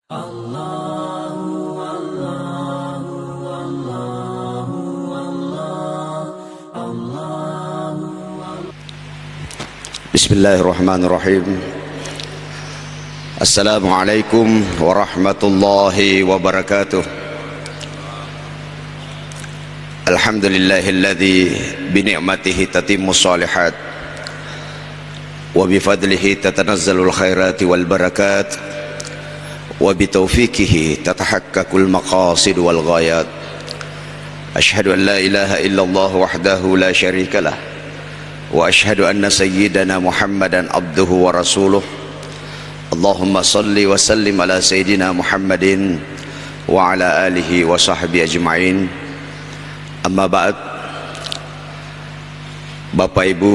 Bismillahirrahmanirrahim. Assalamualaikum warahmatullahi wabarakatuh. Alhamdulillahilladzi bini'matihi tatimmus shalihat wa bifadlihi tatanazzalul khairati wal barakat wa bitaufiqihi tatahaqqaqul maqasid wal ghayat. Asyhadu an la ilaha illallah wahdahu la syarikalah wa asyhadu anna sayyidana Muhammadan abduhu wa rasuluh. Allahumma salli wa sallim ala sayyidina Muhammadin wa ala alihi wa sahbihi ajma'in. Amma ba'd. Bapak Ibu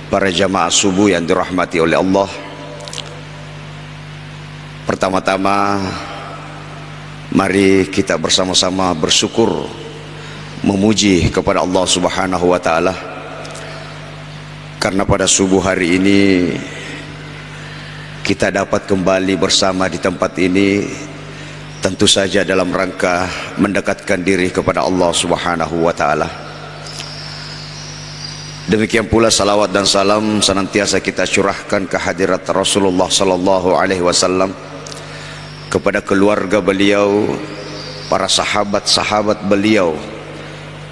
para jamaah subuh yang dirahmati oleh Allah, pertama-tama mari kita bersama-sama bersyukur, memuji kepada Allah Subhanahu wa taala, karena pada subuh hari ini kita dapat kembali bersama di tempat ini, tentu saja dalam rangka mendekatkan diri kepada Allah Subhanahu wa taala. Demikian pula salawat dan salam senantiasa kita curahkan ke hadirat Rasulullah sallallahu alaihi wasallam, kepada keluarga beliau, para sahabat-sahabat beliau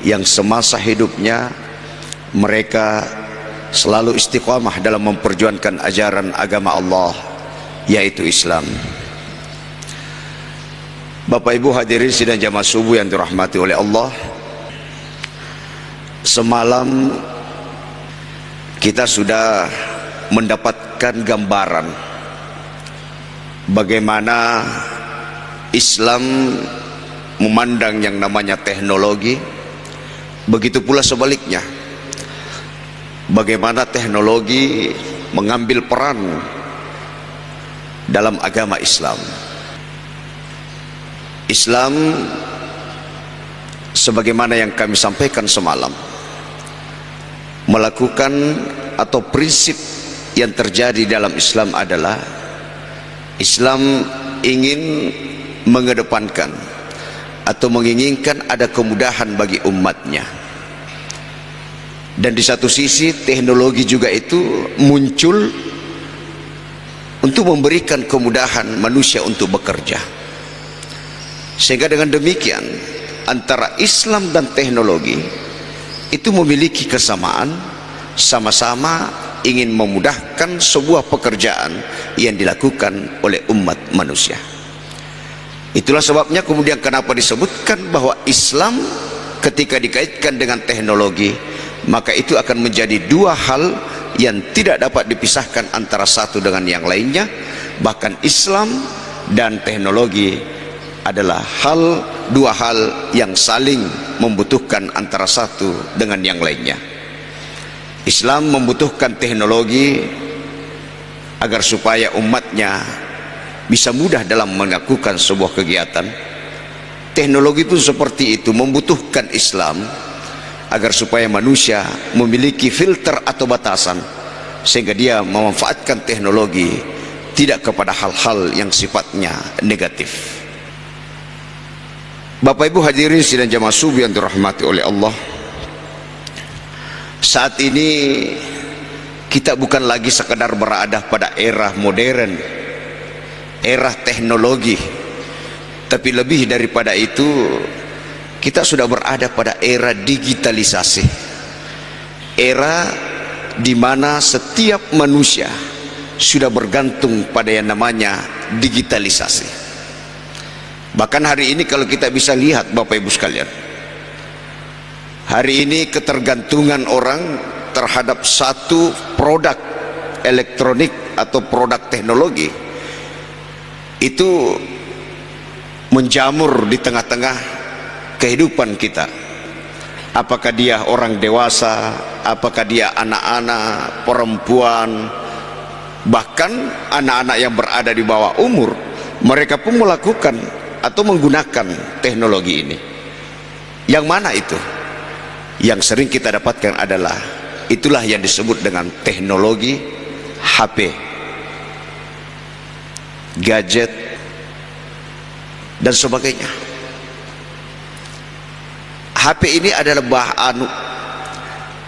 yang semasa hidupnya mereka selalu istiqamah dalam memperjuangkan ajaran agama Allah, yaitu Islam. Bapak Ibu hadirin sidang jamaah subuh yang dirahmati oleh Allah, semalam kita sudah mendapatkan gambaran bagaimana Islam memandang yang namanya teknologi, begitu pula sebaliknya, bagaimana teknologi mengambil peran dalam agama Islam. Islam sebagaimana yang kami sampaikan semalam, melakukan atau prinsip yang terjadi dalam Islam adalah Islam ingin mengedepankan atau menginginkan ada kemudahan bagi umatnya. Dan di satu sisi teknologi juga itu muncul untuk memberikan kemudahan manusia untuk bekerja, sehingga dengan demikian antara Islam dan teknologi itu memiliki kesamaan, sama-sama ingin memudahkan sebuah pekerjaan yang dilakukan oleh umat manusia. Itulah sebabnya kemudian kenapa disebutkan bahwa Islam ketika dikaitkan dengan teknologi, maka itu akan menjadi dua hal yang tidak dapat dipisahkan antara satu dengan yang lainnya. Bahkan Islam dan teknologi adalah dua hal yang saling membutuhkan antara satu dengan yang lainnya. Islam membutuhkan teknologi agar supaya umatnya bisa mudah dalam melakukan sebuah kegiatan. Teknologi pun seperti itu, membutuhkan Islam agar supaya manusia memiliki filter atau batasan, sehingga dia memanfaatkan teknologi tidak kepada hal-hal yang sifatnya negatif. Bapak Ibu hadirin sidang jamaah subuh yang dirahmati oleh Allah, saat ini kita bukan lagi sekadar berada pada era modern, era teknologi, tapi lebih daripada itu kita sudah berada pada era digitalisasi, era di mana setiap manusia sudah bergantung pada yang namanya digitalisasi. Bahkan hari ini kalau kita bisa lihat Bapak Ibu sekalian, hari ini ketergantungan orang terhadap satu produk elektronik atau produk teknologi itu menjamur di tengah-tengah kehidupan kita. Apakah dia orang dewasa, apakah dia anak-anak, perempuan, bahkan anak-anak yang berada di bawah umur, mereka pun melakukan atau menggunakan teknologi ini. Yang mana itu? Yang sering kita dapatkan adalah itulah yang disebut dengan teknologi HP, gadget, dan sebagainya. HP ini adalah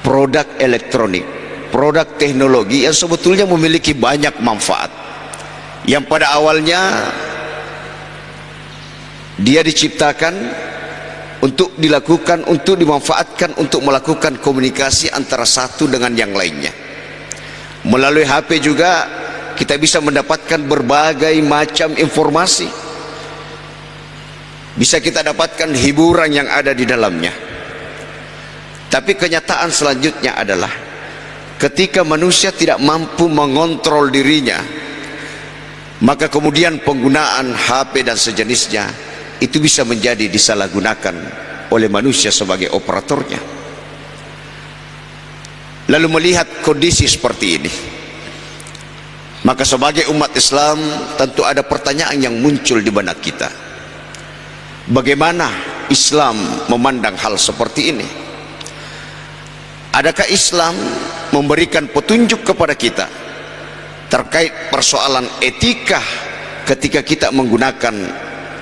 produk elektronik, produk teknologi yang sebetulnya memiliki banyak manfaat, yang pada awalnya dia diciptakan untuk dilakukan, untuk dimanfaatkan untuk melakukan komunikasi antara satu dengan yang lainnya. Melalui HP juga kita bisa mendapatkan berbagai macam informasi, bisa kita dapatkan hiburan yang ada di dalamnya. Tapi kenyataan selanjutnya adalah ketika manusia tidak mampu mengontrol dirinya, maka kemudian penggunaan HP dan sejenisnya itu bisa menjadi disalahgunakan oleh manusia sebagai operatornya. Lalu melihat kondisi seperti ini, maka sebagai umat Islam tentu ada pertanyaan yang muncul di benak kita. Bagaimana Islam memandang hal seperti ini? Adakah Islam memberikan petunjuk kepada kita terkait persoalan etika ketika kita menggunakan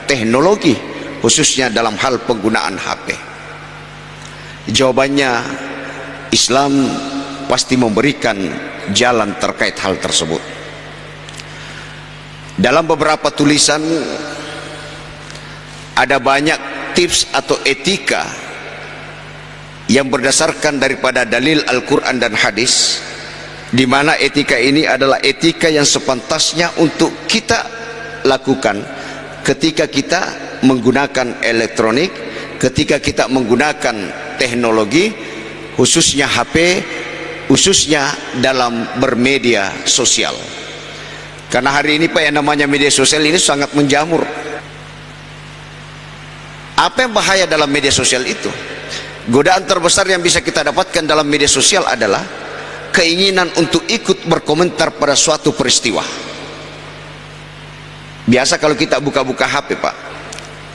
teknologi, khususnya dalam hal penggunaan HP? Jawabannya, Islam pasti memberikan jalan terkait hal tersebut. Dalam beberapa tulisan ada banyak tips atau etika yang berdasarkan daripada dalil Al-Quran dan hadis, di mana etika ini adalah etika yang sepantasnya untuk kita lakukan ketika kita menggunakan elektronik, ketika kita menggunakan teknologi, khususnya HP, khususnya dalam bermedia sosial. Karena hari ini Pak, yang namanya media sosial ini sangat menjamur. Apa yang bahaya dalam media sosial itu? Godaan terbesar yang bisa kita dapatkan dalam media sosial adalah keinginan untuk ikut berkomentar pada suatu peristiwa. Biasa kalau kita buka-buka HP Pak,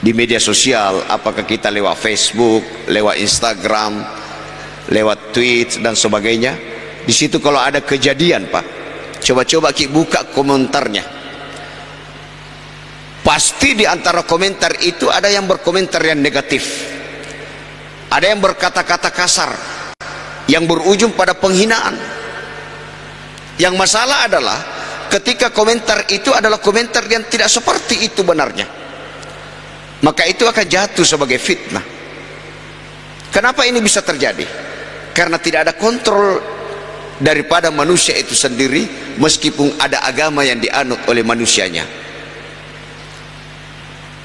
di media sosial, apakah kita lewat Facebook, lewat Instagram, lewat tweet dan sebagainya, di situ kalau ada kejadian Pak, coba-coba kita buka komentarnya. Pasti di antara komentar itu ada yang berkomentar yang negatif, ada yang berkata-kata kasar, yang berujung pada penghinaan. Yang masalah adalah ketika komentar itu adalah komentar yang tidak seperti itu benarnya, maka itu akan jatuh sebagai fitnah. Kenapa ini bisa terjadi? Karena tidak ada kontrol daripada manusia itu sendiri, meskipun ada agama yang dianut oleh manusianya.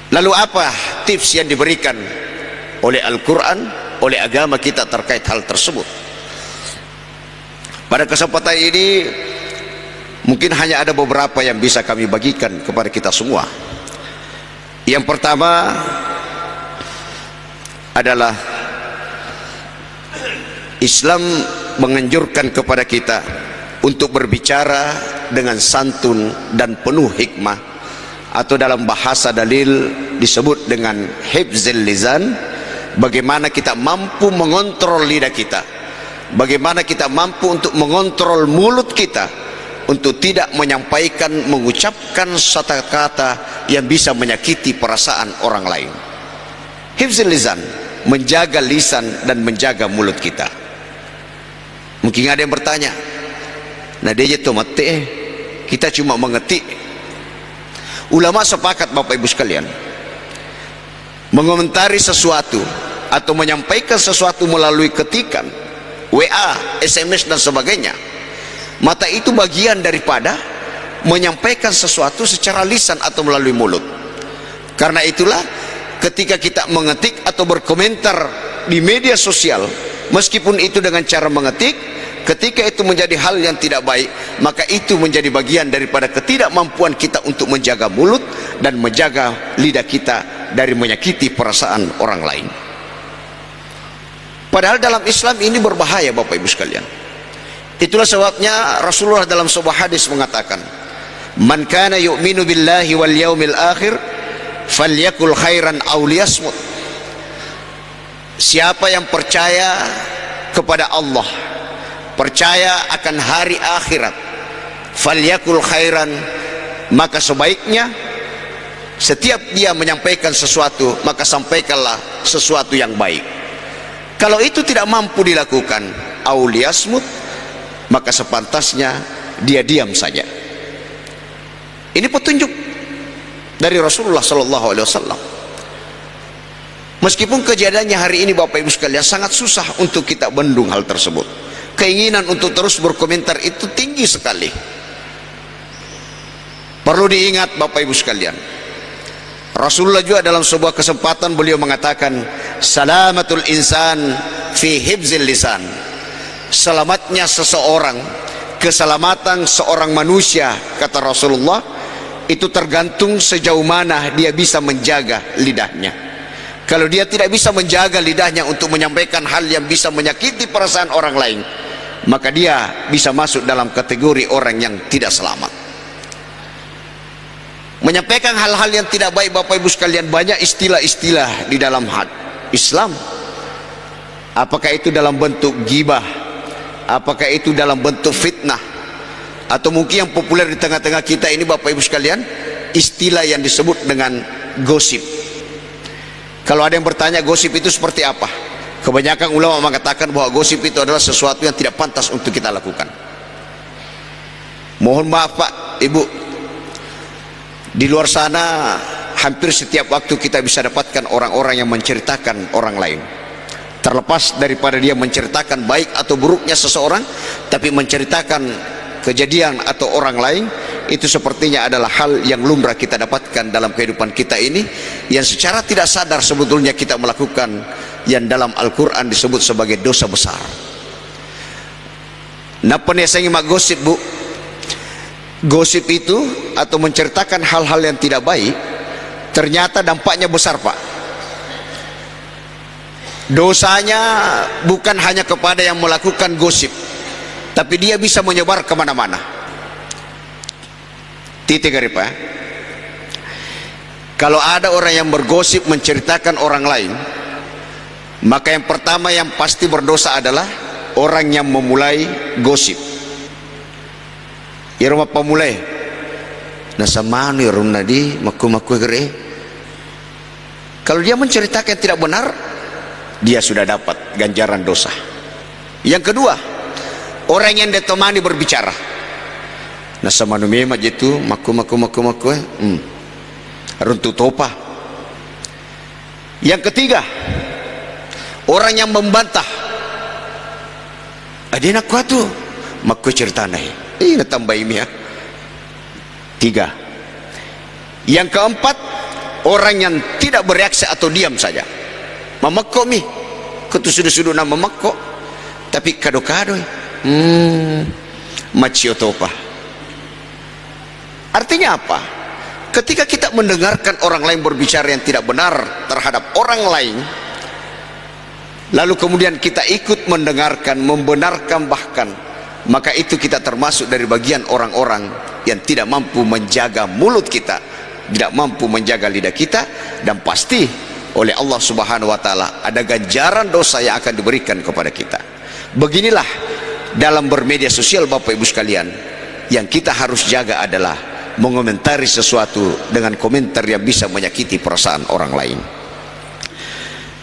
Lalu apa tips yang diberikan oleh Al-Quran, oleh agama kita terkait hal tersebut? Pada kesempatan ini mungkin hanya ada beberapa yang bisa kami bagikan kepada kita semua. Yang pertama adalah Islam menganjurkan kepada kita untuk berbicara dengan santun dan penuh hikmah, atau dalam bahasa dalil disebut dengan hifzil lisan. Bagaimana kita mampu mengontrol lidah kita, bagaimana kita mampu untuk mengontrol mulut kita untuk tidak menyampaikan, mengucapkan satu kata yang bisa menyakiti perasaan orang lain. Hifzil lisan, menjaga lisan dan menjaga mulut kita. Mungkin ada yang bertanya, nah dia itu mati, kita cuma mengetik. Ulama sepakat Bapak Ibu sekalian, mengomentari sesuatu atau menyampaikan sesuatu melalui ketikan, WA, SMS dan sebagainya, maka itu bagian daripada menyampaikan sesuatu secara lisan atau melalui mulut. Karena itulah ketika kita mengetik atau berkomentar di media sosial, meskipun itu dengan cara mengetik, ketika itu menjadi hal yang tidak baik, maka itu menjadi bagian daripada ketidakmampuan kita untuk menjaga mulut dan menjaga lidah kita dari menyakiti perasaan orang lain. Padahal dalam Islam ini berbahaya Bapak Ibu sekalian. Itulah sebabnya Rasulullah dalam sebuah hadis mengatakan, "Man kana yu'minu billahi wal yaumil akhir falyakul khairan aw liyasmut." Siapa yang percaya kepada Allah, percaya akan hari akhirat, falyakul khairan, maka sebaiknya Setiap dia menyampaikan sesuatu, maka sampaikanlah sesuatu yang baik. Kalau itu tidak mampu dilakukan, auliasmut, maka sepantasnya dia diam saja. Ini petunjuk dari Rasulullah SAW. Meskipun kejadiannya hari ini Bapak Ibu sekalian sangat susah untuk kita bendung hal tersebut. Keinginan untuk terus berkomentar itu tinggi sekali. Perlu diingat Bapak Ibu sekalian, Rasulullah juga dalam sebuah kesempatan beliau mengatakan, salamatul insan fi hibzil lisan. Selamatnya seseorang, keselamatan seorang manusia, kata Rasulullah, itu tergantung sejauh mana dia bisa menjaga lidahnya. Kalau dia tidak bisa menjaga lidahnya untuk menyampaikan hal yang bisa menyakiti perasaan orang lain, maka dia bisa masuk dalam kategori orang yang tidak selamat. Menyampaikan hal-hal yang tidak baik Bapak Ibu sekalian, banyak istilah-istilah di dalam Islam. Apakah itu dalam bentuk ghibah, apakah itu dalam bentuk fitnah, atau mungkin yang populer di tengah-tengah kita ini Bapak Ibu sekalian, istilah yang disebut dengan gosip. Kalau ada yang bertanya gosip itu seperti apa, kebanyakan ulama mengatakan bahwa gosip itu adalah sesuatu yang tidak pantas untuk kita lakukan. Mohon maaf Pak, Ibu, di luar sana hampir setiap waktu kita bisa dapatkan orang-orang yang menceritakan orang lain. Terlepas daripada dia menceritakan baik atau buruknya seseorang, tapi menceritakan kejadian atau orang lain, itu sepertinya adalah hal yang lumrah kita dapatkan dalam kehidupan kita ini, yang secara tidak sadar sebetulnya kita melakukan yang dalam Al-Quran disebut sebagai dosa besar. Napa nih saya ngimak gosip Bu? Gosip itu atau menceritakan hal-hal yang tidak baik, ternyata dampaknya besar Pak. Dosanya bukan hanya kepada yang melakukan gosip, tapi dia bisa menyebar kemana-mana. Titik garis Pak. Kalau ada orang yang bergosip menceritakan orang lain, maka yang pertama yang pasti berdosa adalah orang yang memulai gosip. Ya rumah pemulai nasa manu ya rumah di maku-maku gere. Kalau dia menceritakan yang tidak benar, dia sudah dapat ganjaran dosa. Yang kedua, orang yang ditemani berbicara nasa manu memang itu maku runtuh topa. Yang ketiga, orang yang membantah adina kuatu maku cerita naik. Ini tambah ini ya. 3. Yang keempat, orang yang tidak bereaksi atau diam saja. Memakok mi, ketu sudu-sudu nama memakok, tapi kado-kado. Maciotopa. Artinya apa? Ketika kita mendengarkan orang lain berbicara yang tidak benar terhadap orang lain, lalu kemudian kita ikut mendengarkan, membenarkan bahkan, maka itu kita termasuk dari bagian orang-orang yang tidak mampu menjaga mulut kita, tidak mampu menjaga lidah kita, dan pasti oleh Allah Subhanahu wa taala ada ganjaran dosa yang akan diberikan kepada kita. Beginilah dalam bermedia sosial Bapak Ibu sekalian, yang kita harus jaga adalah mengomentari sesuatu dengan komentar yang bisa menyakiti perasaan orang lain.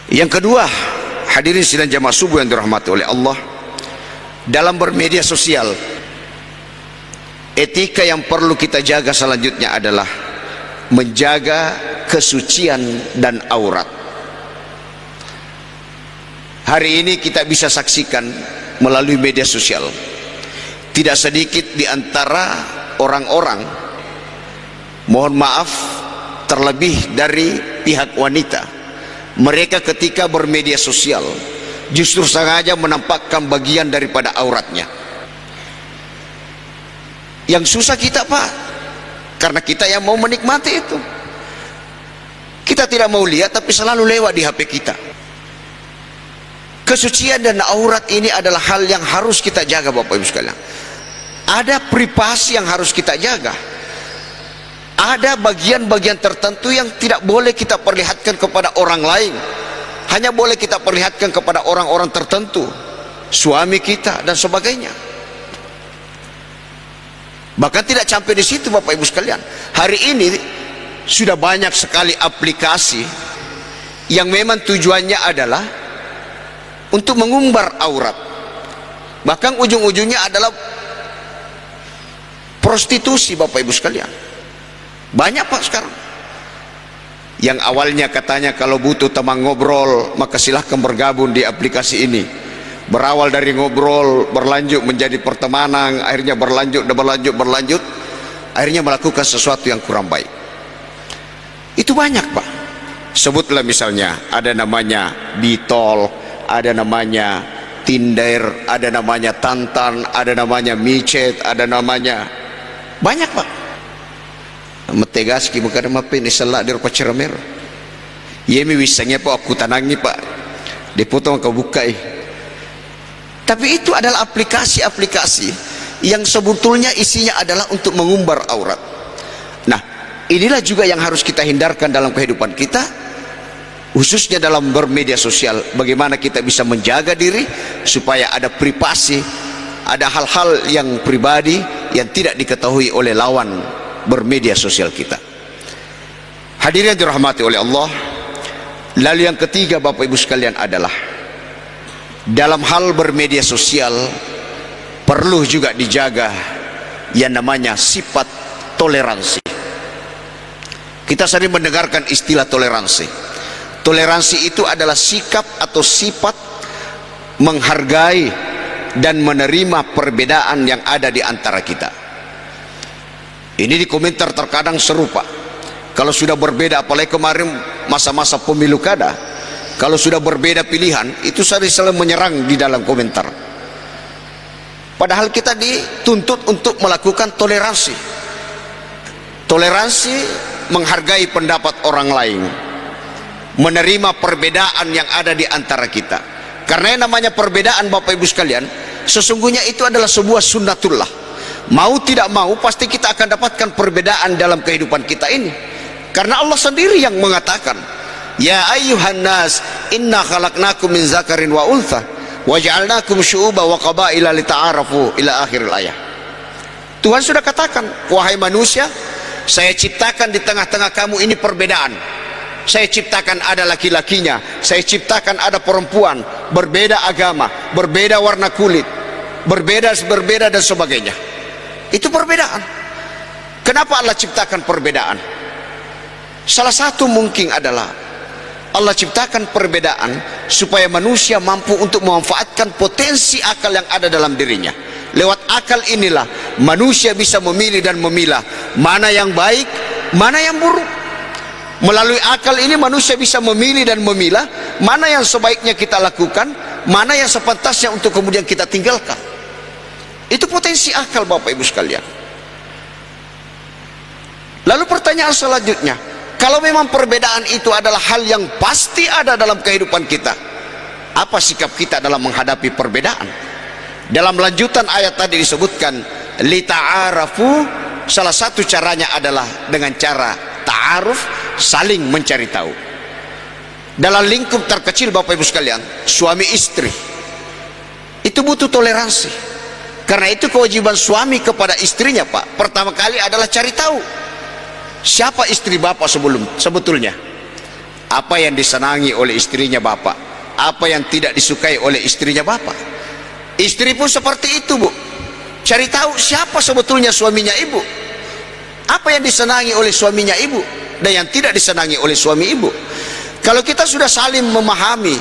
Yang kedua, hadirin sidang jamaah subuh yang dirahmati oleh Allah, dalam bermedia sosial, etika yang perlu kita jaga selanjutnya adalah menjaga kesucian dan aurat. Hari ini kita bisa saksikan melalui media sosial, tidak sedikit di antara orang-orang, mohon maaf, terlebih dari pihak wanita, mereka ketika bermedia sosial justru sengaja menampakkan bagian daripada auratnya. Yang susah kita Pak, karena kita yang mau menikmati itu, kita tidak mau lihat tapi selalu lewat di HP kita. Kesucian dan aurat ini adalah hal yang harus kita jaga Bapak Ibu sekalian. Ada privasi yang harus kita jaga. Ada bagian-bagian tertentu yang tidak boleh kita perlihatkan kepada orang lain, hanya boleh kita perlihatkan kepada orang-orang tertentu, suami kita dan sebagainya. Bahkan tidak sampai di situ Bapak Ibu sekalian. Hari ini sudah banyak sekali aplikasi yang memang tujuannya adalah untuk mengumbar aurat, bahkan ujung-ujungnya adalah prostitusi. Bapak Ibu sekalian, banyak Pak sekarang. Yang awalnya katanya kalau butuh teman ngobrol maka silahkan bergabung di aplikasi ini. Berawal dari ngobrol, berlanjut menjadi pertemanan, akhirnya berlanjut, akhirnya melakukan sesuatu yang kurang baik. Itu banyak Pak. Sebutlah misalnya ada namanya Bitol, ada namanya Tinder, ada namanya Tantan, ada namanya Micet, ada namanya banyak Pak. Metegaski bukan mapin isalak di rupa ceramir. Yemi wisanya Pak aku tanangi Pak. Dipotong kau buka Tapi itu adalah aplikasi-aplikasi yang sebetulnya isinya adalah untuk mengumbar aurat. Nah, inilah juga yang harus kita hindarkan dalam kehidupan kita, khususnya dalam bermedia sosial. Bagaimana kita bisa menjaga diri supaya ada privasi, ada hal-hal yang pribadi yang tidak diketahui oleh lawan bermedia sosial kita. Hadirin yang dirahmati oleh Allah. Lalu yang ketiga Bapak Ibu sekalian adalah dalam hal bermedia sosial perlu juga dijaga yang namanya sifat toleransi. Kita sering mendengarkan istilah toleransi. Toleransi itu adalah sikap atau sifat menghargai dan menerima perbedaan yang ada di antara kita. Ini di komentar terkadang serupa. Kalau sudah berbeda, apalagi kemarin masa-masa pemilu kada, kalau sudah berbeda pilihan, itu selalu menyerang di dalam komentar. Padahal kita dituntut untuk melakukan toleransi. Toleransi menghargai pendapat orang lain, menerima perbedaan yang ada di antara kita. Karena yang namanya perbedaan Bapak Ibu sekalian, sesungguhnya itu adalah sebuah sunnatullah. Mau tidak mau pasti kita akan dapatkan perbedaan dalam kehidupan kita ini. Karena Allah sendiri yang mengatakan, ya ayyuhan nas inna khalaqnakum min zakarin wa untha waja'alnakum syu'uba wa qabaila lita'arafu ila akhiril ayah. Tuhan sudah katakan, wahai manusia, saya ciptakan di tengah-tengah kamu ini perbedaan. Saya ciptakan ada laki-lakinya, saya ciptakan ada perempuan, berbeda agama, berbeda warna kulit, berbeda dan sebagainya. Itu perbedaan. Kenapa Allah ciptakan perbedaan? Salah satu mungkin adalah Allah ciptakan perbedaan supaya manusia mampu untuk memanfaatkan potensi akal yang ada dalam dirinya. Lewat akal inilah manusia bisa memilih dan memilah mana yang baik, mana yang buruk. Melalui akal ini manusia bisa memilih dan memilah mana yang sebaiknya kita lakukan, mana yang sepantasnya untuk kemudian kita tinggalkan. Itu potensi akal Bapak Ibu sekalian. Lalu pertanyaan selanjutnya, kalau memang perbedaan itu adalah hal yang pasti ada dalam kehidupan kita, apa sikap kita dalam menghadapi perbedaan? Dalam lanjutan ayat tadi disebutkan lita'arafu, salah satu caranya adalah dengan cara ta'aruf, saling mencari tahu. Dalam lingkup terkecil Bapak Ibu sekalian, suami istri itu butuh toleransi. Karena itu kewajiban suami kepada istrinya Pak, pertama kali adalah cari tahu siapa istri Bapak sebetulnya, apa yang disenangi oleh istrinya Bapak, apa yang tidak disukai oleh istrinya Bapak. Istri pun seperti itu Bu, cari tahu siapa sebetulnya suaminya Ibu, apa yang disenangi oleh suaminya Ibu dan yang tidak disenangi oleh suami Ibu. Kalau kita sudah saling memahami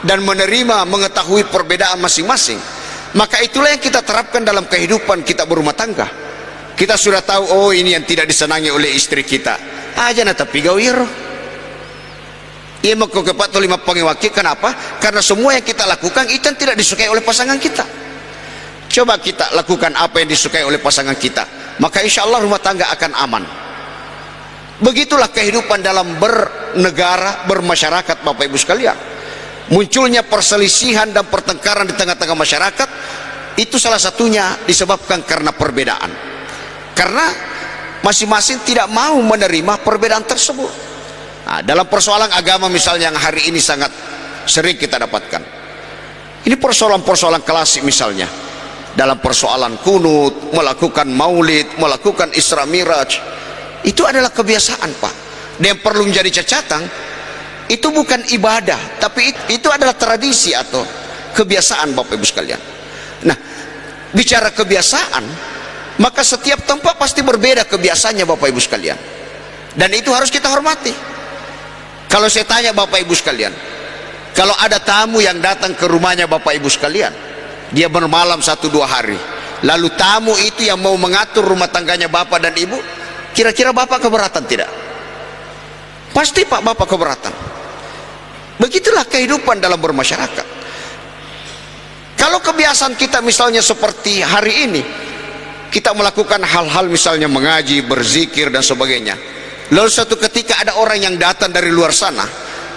dan menerima, mengetahui perbedaan masing-masing, maka itulah yang kita terapkan dalam kehidupan kita berumah tangga. Kita sudah tahu, oh ini yang tidak disenangi oleh istri kita, aja na tapi gawir ia mau kepat lima pengiwaki. Kenapa? Karena semua yang kita lakukan itu yang tidak disukai oleh pasangan kita. Coba kita lakukan apa yang disukai oleh pasangan kita, maka insya Allah rumah tangga akan aman. Begitulah kehidupan dalam bernegara, bermasyarakat Bapak Ibu sekalian. Munculnya perselisihan dan pertengkaran di tengah-tengah masyarakat itu salah satunya disebabkan karena perbedaan, karena masing-masing tidak mau menerima perbedaan tersebut. Nah, dalam persoalan agama misalnya yang hari ini sangat sering kita dapatkan, ini persoalan-persoalan klasik misalnya dalam persoalan kunut, melakukan maulid, melakukan Isra Miraj, Itu adalah kebiasaan, Pak. Dan yang perlu menjadi catatan, itu bukan ibadah, tapi itu adalah tradisi atau kebiasaan, Bapak Ibu sekalian. Nah, bicara kebiasaan, maka setiap tempat pasti berbeda kebiasaannya, Bapak Ibu sekalian. Dan itu harus kita hormati. Kalau saya tanya Bapak Ibu sekalian, kalau ada tamu yang datang ke rumahnya Bapak Ibu sekalian, dia bermalam 1-2 hari, lalu tamu itu yang mau mengatur rumah tangganya Bapak dan Ibu, kira-kira Bapak keberatan tidak? Pasti Pak, Bapak keberatan. Begitulah kehidupan dalam bermasyarakat. Kalau kebiasaan kita misalnya seperti hari ini, kita melakukan hal-hal misalnya mengaji, berzikir dan sebagainya, lalu suatu ketika ada orang yang datang dari luar sana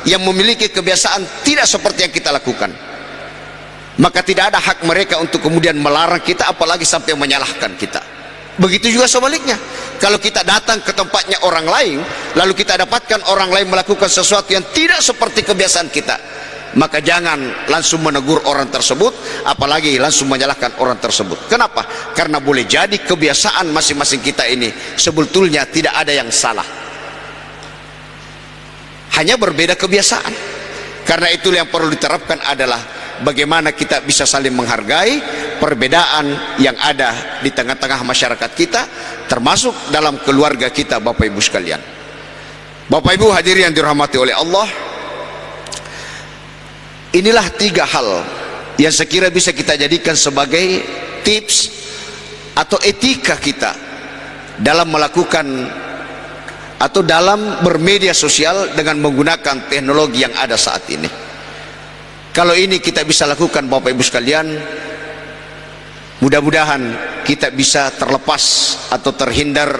yang memiliki kebiasaan tidak seperti yang kita lakukan, maka tidak ada hak mereka untuk kemudian melarang kita, apalagi sampai menyalahkan kita. Begitu juga sebaliknya, kalau kita datang ke tempatnya orang lain, lalu kita dapatkan orang lain melakukan sesuatu yang tidak seperti kebiasaan kita, maka jangan langsung menegur orang tersebut, apalagi langsung menyalahkan orang tersebut. Kenapa? Karena boleh jadi kebiasaan masing-masing kita ini sebetulnya tidak ada yang salah, hanya berbeda kebiasaan. Karena itu yang perlu diterapkan adalah bagaimana kita bisa saling menghargai perbedaan yang ada di tengah-tengah masyarakat kita, termasuk dalam keluarga kita, Bapak Ibu sekalian. Bapak Ibu hadirin yang dirahmati oleh Allah, inilah 3 hal yang sekira bisa kita jadikan sebagai tips atau etika kita dalam melakukan atau dalam bermedia sosial dengan menggunakan teknologi yang ada saat ini. Kalau ini kita bisa lakukan, Bapak Ibu sekalian, mudah-mudahan kita bisa terlepas atau terhindar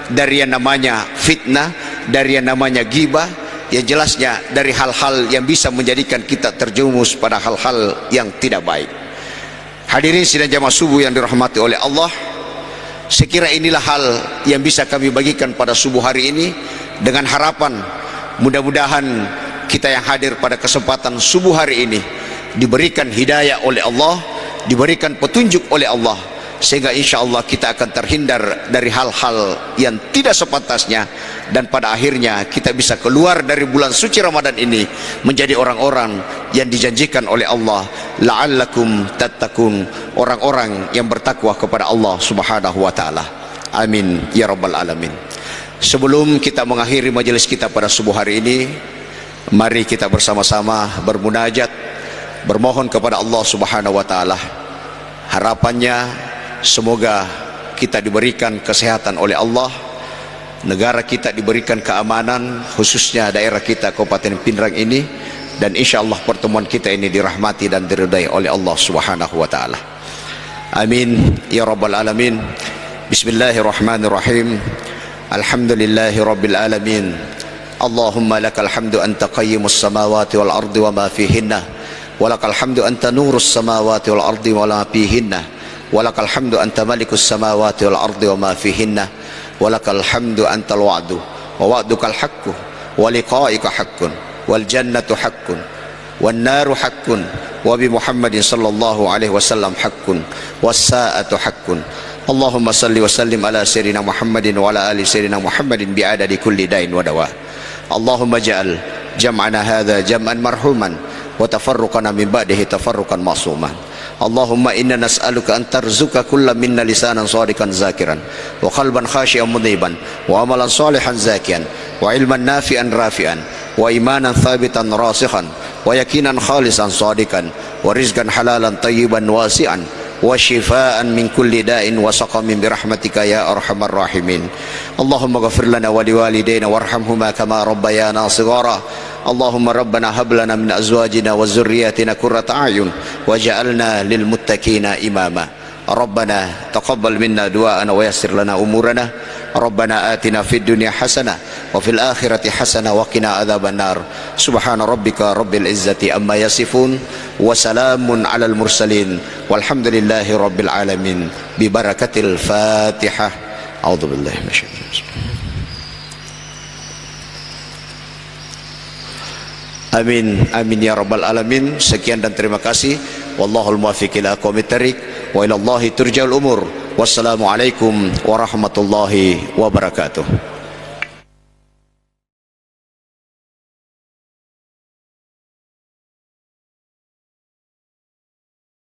dari yang namanya fitnah, dari yang namanya ghibah, yang jelasnya dari hal-hal yang bisa menjadikan kita terjerumus pada hal-hal yang tidak baik. Hadirin sidang jamaah subuh yang dirahmati oleh Allah, sekira inilah hal yang bisa kami bagikan pada subuh hari ini, dengan harapan mudah-mudahan kita yang hadir pada kesempatan subuh hari ini diberikan hidayah oleh Allah, diberikan petunjuk oleh Allah, sehingga insya Allah kita akan terhindar dari hal-hal yang tidak sepantasnya, dan pada akhirnya kita bisa keluar dari bulan suci Ramadan ini menjadi orang-orang yang dijanjikan oleh Allah, la'allakum tattaqun, orang-orang yang bertakwa kepada Allah Subhanahu wa taala. Amin ya rabbal alamin. Sebelum kita mengakhiri majelis kita pada subuh hari ini, mari kita bersama-sama bermunajat, bermohon kepada Allah Subhanahu wa taala. Harapannya semoga kita diberikan kesehatan oleh Allah, negara kita diberikan keamanan, khususnya daerah kita Kabupaten Pindrang ini, dan insya Allah pertemuan kita ini dirahmati dan diridai oleh Allah Subhanahu wa taala. Amin ya rabbal alamin. Bismillahirrahmanirrahim. Alhamdulillahi rabbil alamin. Allahumma lakal hamdu anta qayyimus samawati wal ardi wa ma fihinna, walakal hamdu anta nurus samawati wal ardi wa ma fihinna, walakal hamdu anta malikus samawati wal ardi wa ma fihinna, walakal hamdu antal wa'du wa wa'dukal haqqu wa liqa'ika haqqun wal jannatu haqqun wan naru haqqun wa bi Muhammadin sallallahu alaihi wasallam haqqun was sa'atu haqqun. Allahumma salli wa sallim ala sayyidina Muhammadin wa ala ali sayyidina Muhammadin bi adadi kulli dain wa dawa. Allahumma ja'al jam'ana hadha jam'an marhuman wa tafarruqana min ba'dihi tafarruqan ma'suman. Allahumma inna nas'aluka an tarzuqa kulla minna lisanan shadiqan zakiran wa qalban khashi'an muniban wa amalan salihan zakiyan wa ilman nafi'an rafi'an wa imanan thabitan rasikhan wa yakinan khalisan shadiqan wa rizqan halalan tayyiban wasi'an wa shifaan min kulli da'in wa saqamin birahmatika ya arhamar rahimin. Allahumma ghafir lana wa liwalidayna warhamhuma kama rabbayana shighara. Allahumma rabbana hab lana min azwajina wa dzurriyyatina qurrata a'yun waj'alna lil muttaqina imama. Rabbana taqabbal minna du'ana wa yassir lana umurana. Rabbana atina fid dunya hasanah wa fil akhirati hasanah wa qina adzabannar. Subhana rabbika rabbil izzati amma yasifun wa salamun alal mursalin walhamdulillahi rabbil alamin bi barakatil Fatihah. A'udzu billahi minasyaitonir rajim. Amin amin ya rabbal alamin. Sekian dan terima kasih. Wallahul muwaffiq ila aqwamit thariq wa ila Allahi turja'ul umur. Wassalamualaikum warahmatullahi wabarakatuh.